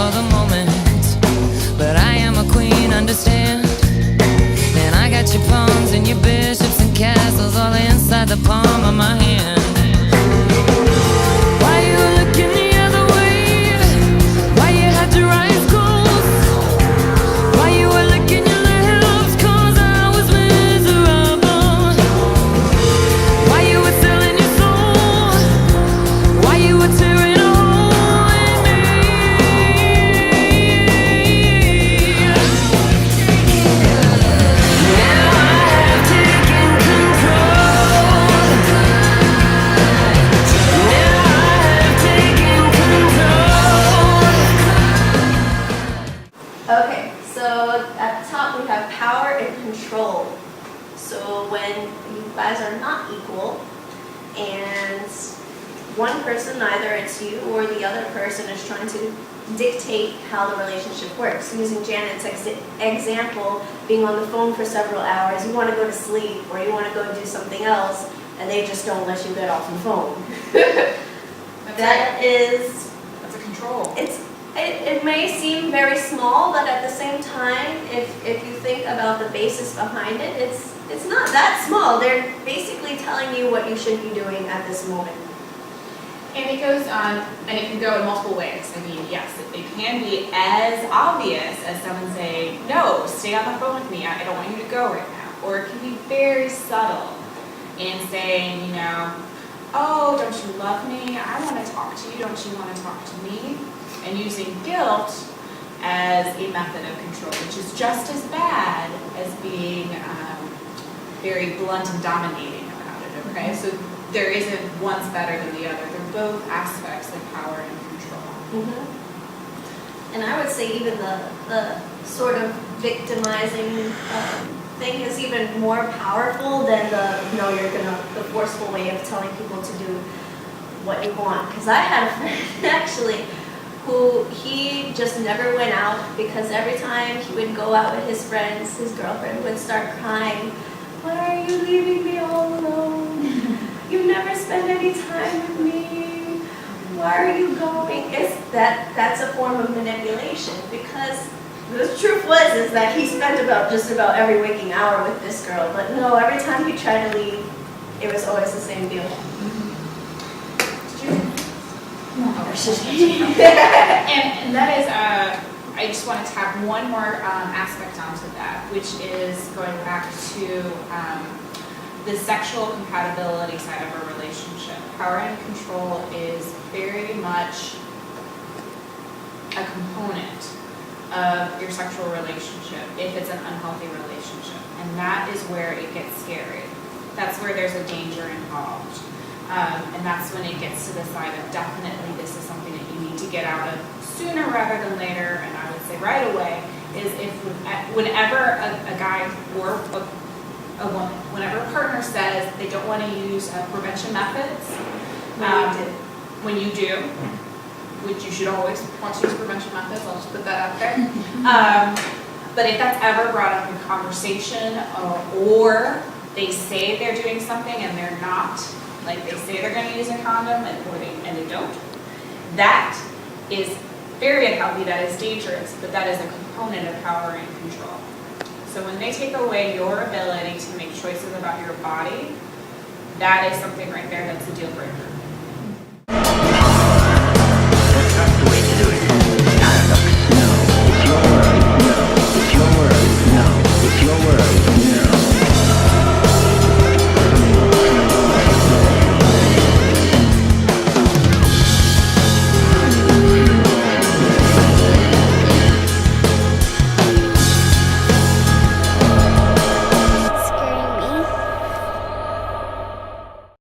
for the moment, but I am a queen, understand? And I got your pawns and your bishops and castles all inside the palm of my hand. Why you looking the other way? Why you had to rise cold? Why you were licking your lips? 'Cause I was miserable. Why you were selling your soul? Why you were tearing a hole in me? Now I have taken control. Now I have taken control. Okay, so at the top we have power and control. So when you guys are not equal and one person, either it's you or the other person, is trying to dictate how the relationship works. Using Janet's example, being on the phone for several hours, you want to go to sleep or you want to go do something else, and they just don't let you get off the phone. That's a control. It may seem very small, but at the same time, if you think about the basis behind it, it's not that small. They're basically telling you what you should be doing at this moment. And it goes on, and it can go in multiple ways. I mean, yes, it can be as obvious as someone saying, no, stay on the phone with me, I don't want you to go right now. Or it can be very subtle in saying, oh, don't you love me? I want to talk to you, don't you want to talk to me? And using guilt as a method of control, which is just as bad as being very blunt and dominating about it, okay? So there isn't one's better than the other. They're both aspects of power and control. Mm-hmm. And I would say even the sort of victimizing thing is even more powerful than the forceful way of telling people to do what you want. Because I had a friend actually who he just never went out, because every time he would go out with his friends, his girlfriend would start crying, "Why are you leaving me all alone? You never spend any time with me. Why are you going?" That's a form of manipulation, because the truth is that he spent just about every waking hour with this girl, but no, every time he tried to leave, it was always the same deal. And that is, I just want to tap one more aspect onto that, which is going back to the sexual compatibility side of a relationship. Power and control is very much a component of your sexual relationship if it's an unhealthy relationship. And that is where it gets scary. That's where there's a danger involved. And that's when it gets to the side of definitely this is something that you need to get out of sooner rather than later, and I would say right away, is if whenever a guy or a woman, whenever a partner says they don't want to use prevention methods, when you do, which you should always want to use prevention methods, I'll just put that out there. But if that's ever brought up in conversation, or they say they're doing something and they're not, like they say they're going to use a condom and they don't, that is very unhealthy, that is dangerous, but that is a component of power and control. So when they take away your ability to make choices about your body, that is something right there that's a deal breaker.